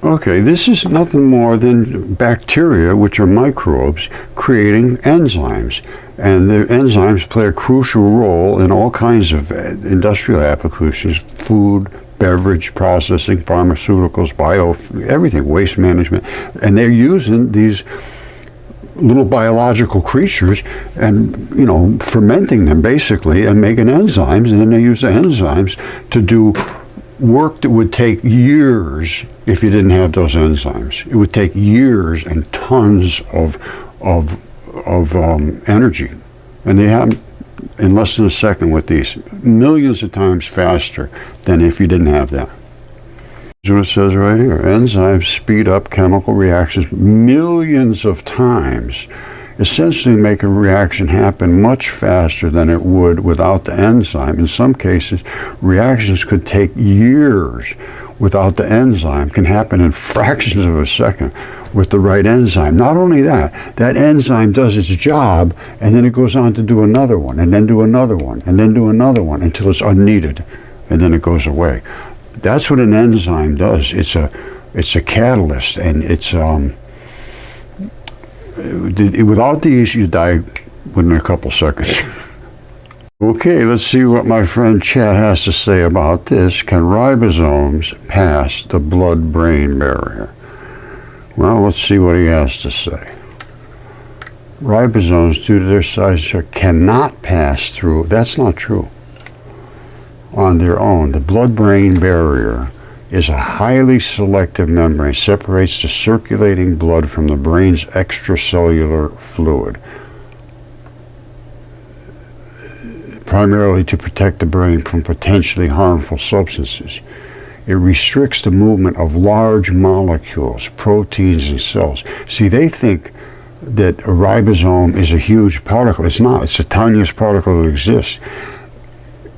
Okay, this is nothing more than bacteria, which are microbes, creating enzymes. And the enzymes play a crucial role in all kinds of industrial applications: food, beverage processing, pharmaceuticals, everything, waste management. And they're using these little biological creatures and, fermenting them basically and making enzymes. And then they use the enzymes to do work that would take years if you didn't have those enzymes. It would take years and tons of energy, and they have in less than a second with these, millions of times faster than if you didn't have that. Here's what it says right here: enzymes speed up chemical reactions millions of times, essentially make a reaction happen much faster than it would without the enzyme. In some cases, reactions could take years without the enzyme, can happen in fractions of a second with the right enzyme. Not only that, that enzyme does its job, and then it goes on to do another one, and then do another one, and then do another one until it's unneeded, and then it goes away. That's what an enzyme does. It's a catalyst, and it's without these, you die within a couple seconds. Okay, let's see what my friend Chad has to say about this. Can ribosomes pass the blood-brain barrier? Well, let's see what he has to say. Ribosomes, due to their size, cannot pass through. That's not true. On their own, the blood-brain barrier is a highly selective membrane, separates the circulating blood from the brain's extracellular fluid, primarily to protect the brain from potentially harmful substances. It restricts the movement of large molecules, proteins, and cells. See, they think that a ribosome is a huge particle. It's not. It's the tiniest particle that exists.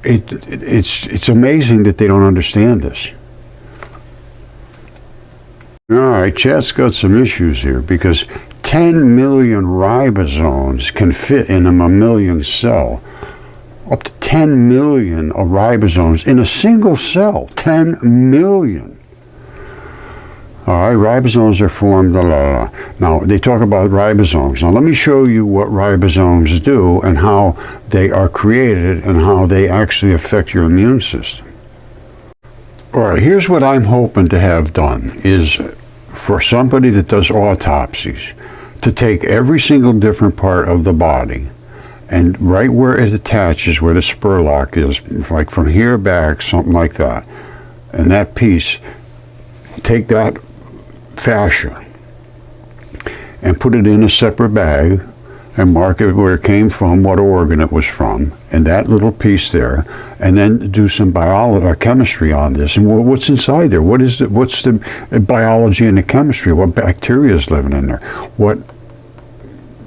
It's amazing that they don't understand this. All right, Chad's got some issues here, because 10 million ribosomes can fit in a mammalian cell. Up to 10 million of ribosomes in a single cell. 10 million. All right, ribosomes are formed, Now, they talk about ribosomes. Now, let me show you what ribosomes do and how they are created and how they actually affect your immune system. All right, here's what I'm hoping to have done, is for somebody that does autopsies to take every single different part of the body, and right where it attaches, where the spurlock is, like from here back, something like that, and that piece, take that fascia and put it in a separate bag and mark it where it came from, what organ it was from, and that little piece there, and then do some biology or chemistry on this. And what's inside there? What's the biology and the chemistry? What bacteria is living in there? What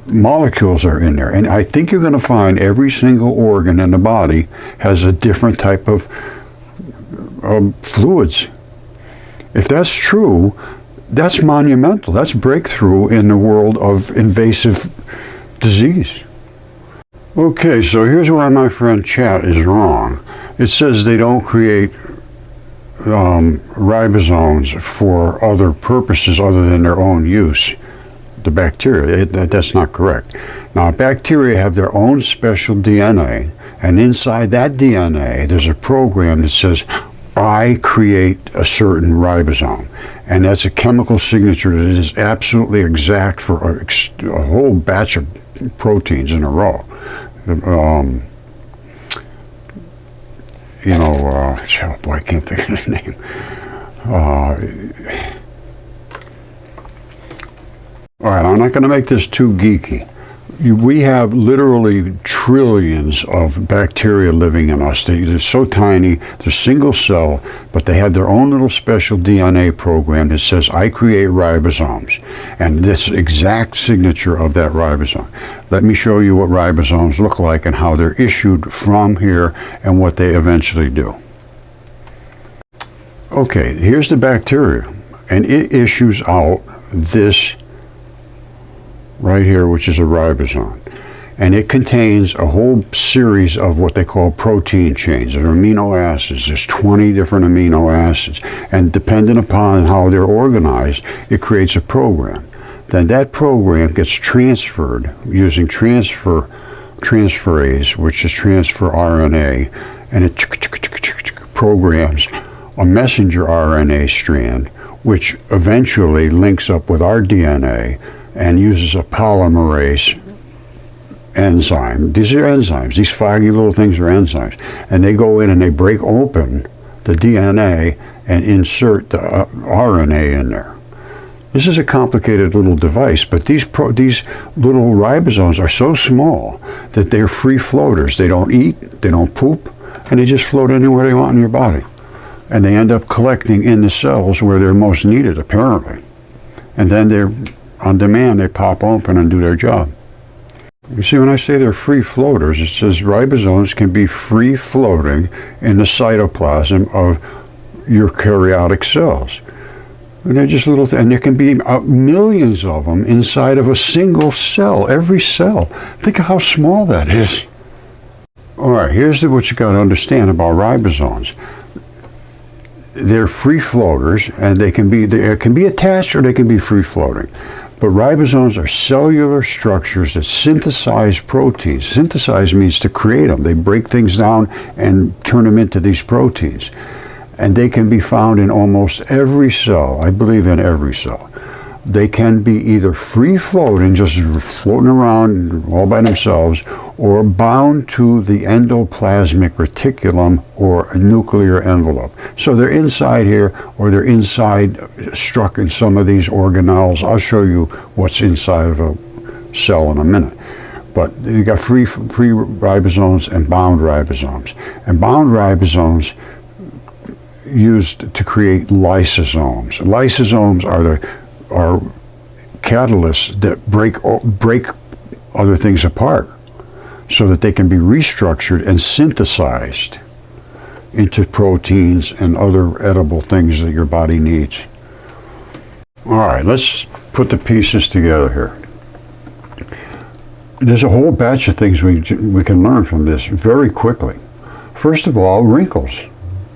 molecules are in there? And I think you're going to find every single organ in the body has a different type of fluids. If that's true, that's monumental. That's breakthrough in the world of invasive disease. Okay, so here's why my friend Chat is wrong. It says they don't create ribosomes for other purposes other than their own use. The bacteria, that's not correct. Now, bacteria have their own special DNA, and inside that DNA, there's a program that says, I create a certain ribosome. And that's a chemical signature that is absolutely exact for a whole batch of proteins in a row. Oh boy, I can't think of the name. All right, I'm not going to make this too geeky. We have literally trillions of bacteria living in us. They're so tiny, they're single cell, but they have their own little special DNA program that says, I create ribosomes. And this exact signature of that ribosome. Let me show you what ribosomes look like and how they're issued from here and what they eventually do. Okay, here's the bacteria, and it issues out this right here, which is a ribosome. and it contains a whole series of what they call protein chains. They're amino acids. There's 20 different amino acids, and depending upon how they're organized, it creates a program. Then that program gets transferred using transferase, which is transfer RNA, and it programs a messenger RNA strand, which eventually links up with our DNA and uses a polymerase enzyme. These are enzymes. These foggy little things are enzymes. And they go in and they break open the DNA and insert the RNA in there. This is a complicated little device, but these little ribosomes are so small that they're free floaters. They don't eat, they don't poop, and they just float anywhere they want in your body. And they end up collecting in the cells where they're most needed, apparently. And then they're on demand, they pop open and do their job. You see, when I say they're free floaters, it says ribosomes can be free floating in the cytoplasm of eukaryotic cells. And they're just little, and there can be millions of them inside of a single cell, every cell. Think of how small that is. All right, here's what you got to understand about ribosomes. They're free floaters, and they can be attached or they can be free floating. But ribosomes are cellular structures that synthesize proteins. Synthesize means to create them. They break things down and turn them into these proteins. And they can be found in almost every cell. I believe in every cell. They can be either free floating, just floating around all by themselves, or bound to the endoplasmic reticulum or a nuclear envelope. So they're inside here, or they're inside, struck in some of these organelles. I'll show you what's inside of a cell in a minute. But you got free ribosomes and bound ribosomes. And bound ribosomes used to create lysosomes. Lysosomes are catalysts that break other things apart so that they can be restructured and synthesized into proteins and other edible things that your body needs. All right, let's put the pieces together here. There's a whole batch of things we can learn from this very quickly. First of all, wrinkles.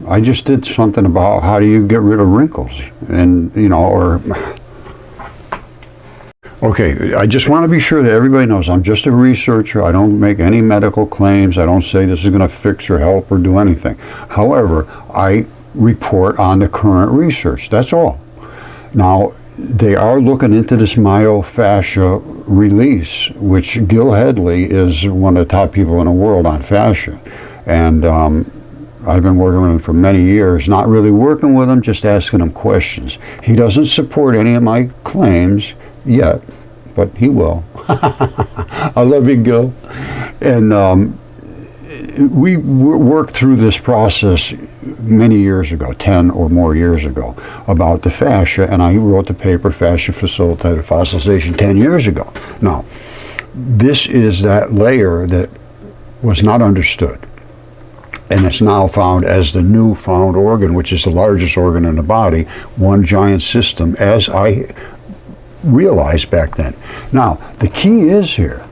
I just did something about how do you get rid of wrinkles, and okay, I just want to be sure that everybody knows I'm just a researcher. I don't make any medical claims. I don't say this is going to fix or help or do anything. However, I report on the current research. That's all. Now, they are looking into this myofascia release, which Gil Hedley is one of the top people in the world on fascia. And I've been working with him for many years, not really working with him, just asking him questions. He doesn't support any of my claims yet, but he will. I love you, Gil. And we worked through this process many years ago, 10 or more years ago, about the fascia, and I wrote the paper, Fascia-Facilitated Fossilization, 10 years ago. Now, this is that layer that was not understood. And it's now found as the new found organ, which is the largest organ in the body, one giant system, as I realized back then. Now, the key is here,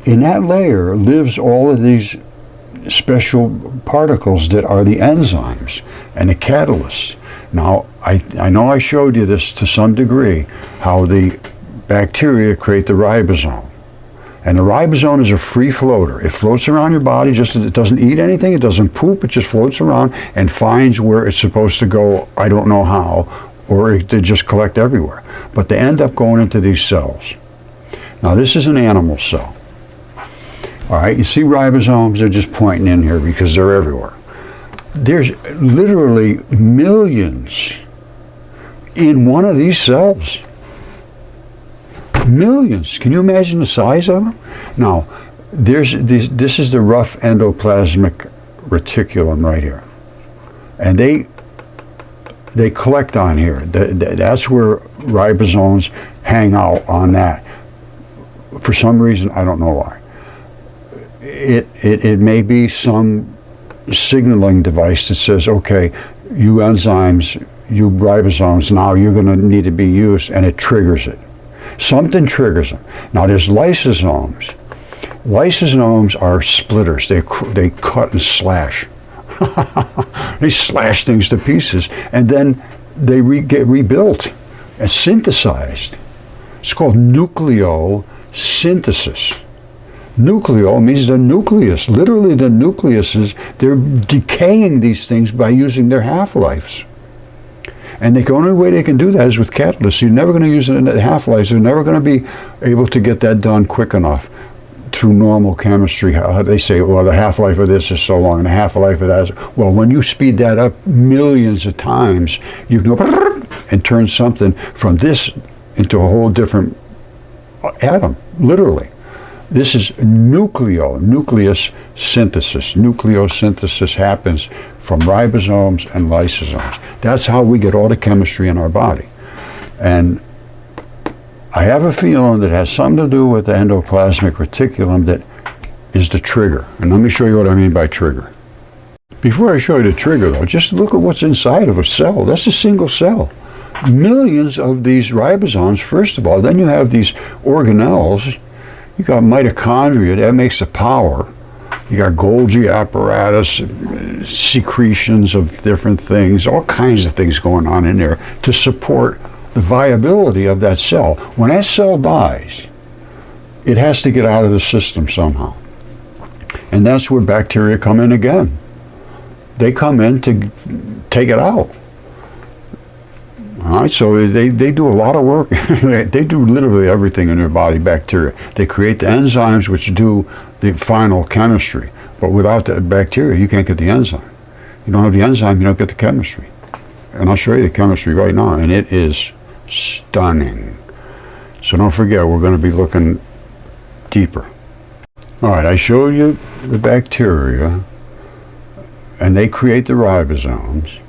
in that layer lives all of these special particles that are the enzymes and the catalysts. Now, I know I showed you this to some degree, how the bacteria create the ribosome. And the ribosome is a free floater. It floats around your body, it doesn't eat anything, it doesn't poop, it just floats around and finds where it's supposed to go, I don't know how, or they just collect everywhere. But they end up going into these cells. Now this is an animal cell. All right, you see ribosomes, they're just pointing in here because they're everywhere. There's literally millions in one of these cells. Millions. Can you imagine the size of them? Now, this is the rough endoplasmic reticulum right here. And they collect on here. That's where ribosomes hang out on that. For some reason, I don't know why. It may be some signaling device that says, okay, you enzymes, you ribosomes, now you're going to need to be used, and it triggers it. Something triggers them. Now there's lysosomes, Lysosomes are splitters. They cut and slash. They slash things to pieces, and then they get rebuilt and synthesized. It's called nucleosynthesis. Nucleo means the nucleus. Literally, the nucleuses, they're decaying these things by using their half-lives. And the only way they can do that is with catalysts. You're never going to use it in half-lives. You're never going to be able to get that done quick enough through normal chemistry. They say, well, the half-life of this is so long, and the half-life of that is... Well, when you speed that up millions of times, you can go and turn something from this into a whole different atom, literally. This is nucleus synthesis. Nucleosynthesis happens from ribosomes and lysosomes. That's how we get all the chemistry in our body. And I have a feeling that it has something to do with the endoplasmic reticulum that is the trigger. And let me show you what I mean by trigger. Before I show you the trigger, though, just look at what's inside of a cell. That's a single cell. Millions of these ribosomes, first of all. Then you have these organelles. You got mitochondria, that makes the power. You got Golgi apparatus, secretions of different things, all kinds of things going on in there to support the viability of that cell. When that cell dies, it has to get out of the system somehow. And that's where bacteria come in again. They come in to take it out. All right, so they do a lot of work. They do literally everything in their body, bacteria. They create the enzymes which do the final chemistry. But without the bacteria, you can't get the enzyme. You don't have the enzyme, you don't get the chemistry. And I'll show you the chemistry right now, and it is stunning. So don't forget, we're going to be looking deeper. All right, I showed you the bacteria, and they create the ribosomes.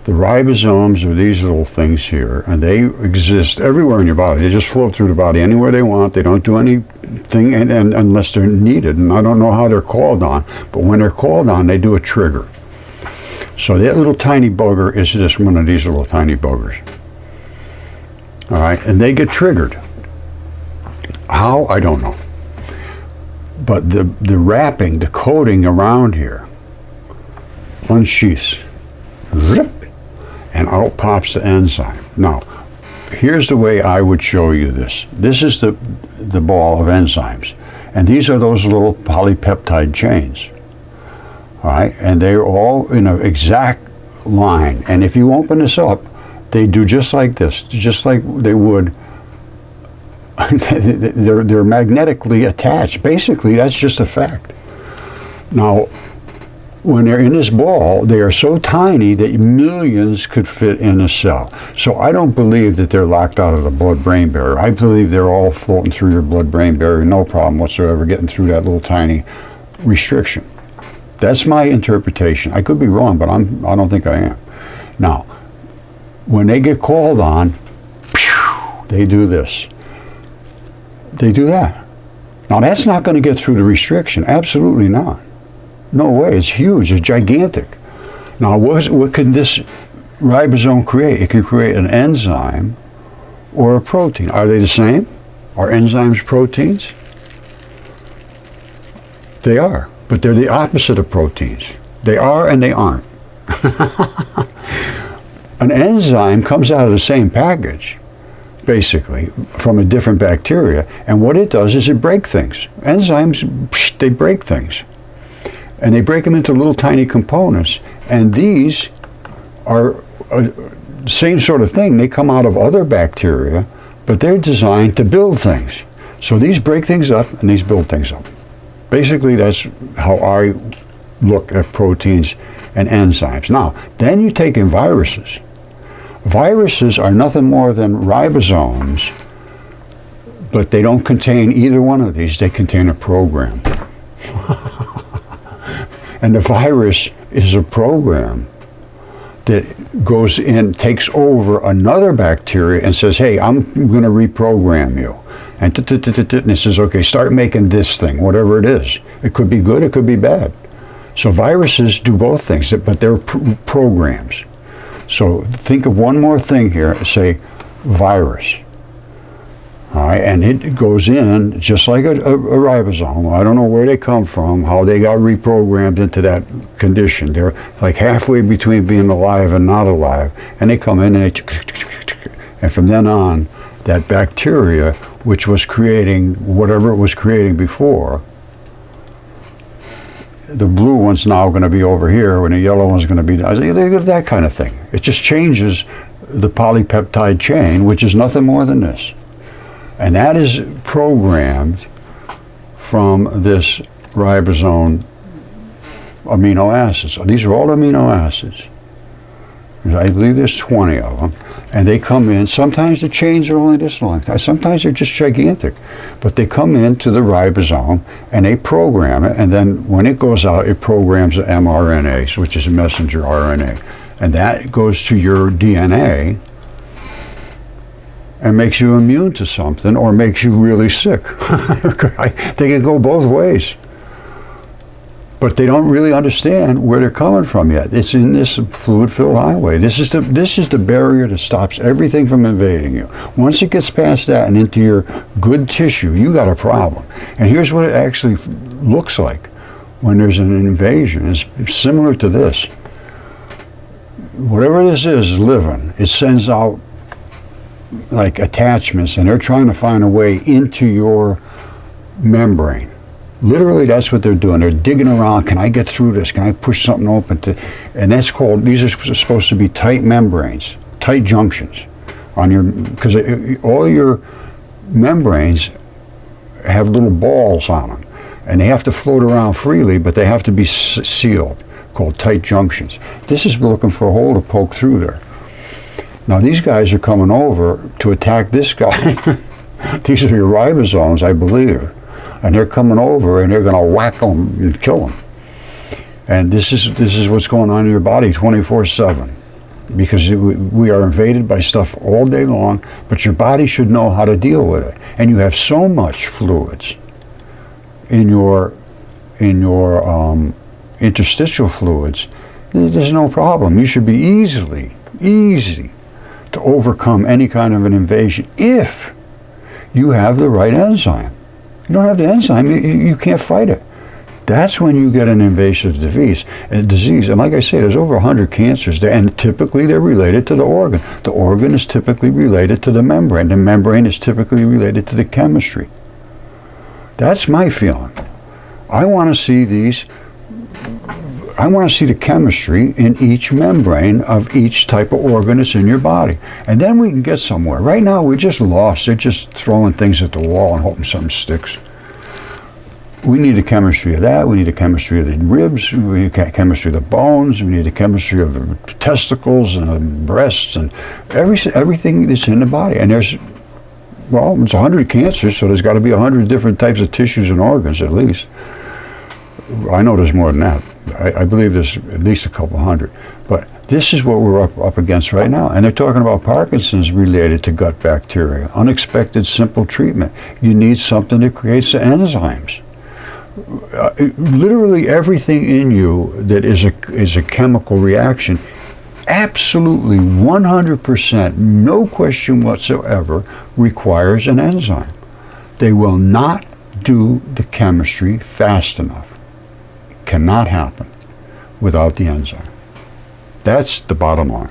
The ribosomes are these little things here, and they exist everywhere in your body. They just float through the body anywhere they want. They don't do anything and unless they're needed, and I don't know how they're called on, but when they're called on, they do a trigger. So that little tiny bugger is just one of these little tiny buggers. All right, and they get triggered. How? I don't know. But the wrapping, the coating around here, unsheaths, zip, and out pops the enzyme. Now, here's the way I would show you this. This is the ball of enzymes, and these are those little polypeptide chains. All right, and they're all in an exact line. And if you open this up, they do just like this, just like they would. They're magnetically attached. Basically, that's just a fact. Now, when they're in this ball, they are so tiny that millions could fit in a cell. So I don't believe that they're locked out of the blood-brain barrier. I believe they're all floating through your blood-brain barrier, no problem whatsoever, getting through that little tiny restriction. That's my interpretation. I could be wrong, but I don't think I am. Now, when they get called on, they do this. They do that. Now, that's not going to get through the restriction. Absolutely not. No way. It's huge. It's gigantic. Now, what can this ribosome create? It can create an enzyme or a protein. Are they the same? Are enzymes proteins? They are, but they're the opposite of proteins. They are and they aren't. An enzyme comes out of the same package, basically, from a different bacteria, and what it does is it breaks things. Enzymes, they break things. And they break them into little tiny components. And these are the same sort of thing. They come out of other bacteria, but they're designed to build things. So these break things up and these build things up. Basically, that's how I look at proteins and enzymes. Now, then you take in viruses. Viruses are nothing more than ribosomes, but they don't contain either one of these. They contain a program. And the virus is a program that goes in, takes over another bacteria and says, hey, I'm going to reprogram you. And it says, okay, start making this thing, whatever it is. It could be good, it could be bad. So viruses do both things, but they're programs. So think of one more thing here, say virus. All right, and it goes in just like a ribosome. I don't know where they come from, how they got reprogrammed into that condition. They're like halfway between being alive and not alive, and they come in and and from then on, that bacteria, which was creating whatever it was creating before, the blue one's now going to be over here, and the yellow one's going to be that kind of thing. It just changes the polypeptide chain, which is nothing more than this. And that is programmed from this ribosome amino acids. So these are all amino acids. I believe there's 20 of them. And they come in, sometimes the chains are only this long, sometimes they're just gigantic. But they come into the ribosome and they program it, and then when it goes out, it programs the mRNA, which is a messenger RNA. And that goes to your DNA and makes you immune to something or makes you really sick. They can go both ways. But they don't really understand where they're coming from yet. It's in this fluid-filled highway. This is the barrier that stops everything from invading you. Once it gets past that and into your good tissue, you got a problem. And here's what it actually looks like when there's an invasion. It's similar to this. Whatever this is living, it sends out like attachments, and they're trying to find a way into your membrane. Literally, that's what they're doing. They're digging around. Can I get through this? Can I push something open? And that's called, these are supposed to be tight membranes, tight junctions on your, because all your membranes have little balls on them, and they have to float around freely, but they have to be sealed, called tight junctions. This is looking for a hole to poke through there. Now these guys are coming over to attack this guy. These are your ribosomes, I believe. And they're coming over and they're going to whack them and kill them. And this is what's going on in your body 24/7, because we are invaded by stuff all day long, but your body should know how to deal with it. And you have so much fluids in your interstitial fluids, there's no problem. You should be easy to overcome any kind of an invasion if you have the right enzyme. You don't have the enzyme, you can't fight it. That's when you get an invasive disease. And like I say, there's over 100 cancers there, and typically they're related to the organ. The organ is typically related to the membrane. The membrane is typically related to the chemistry. That's my feeling. I want to see the chemistry in each membrane of each type of organ that's in your body. And then we can get somewhere. Right now, we're just lost. They're just throwing things at the wall and hoping something sticks. We need the chemistry of that. We need the chemistry of the ribs. We need the chemistry of the bones. We need the chemistry of the testicles and the breasts and everything that's in the body. And it's 100 cancers, so there's got to be 100 different types of tissues and organs at least. I know there's more than that. I believe there's at least a couple hundred. But this is what we're up against right now. And they're talking about Parkinson's related to gut bacteria. Unexpected, simple treatment. You need something that creates the enzymes. Literally everything in you that is a chemical reaction, absolutely 100%, no question whatsoever, requires an enzyme. They will not do the chemistry fast enough. Cannot happen without the enzyme. That's the bottom line.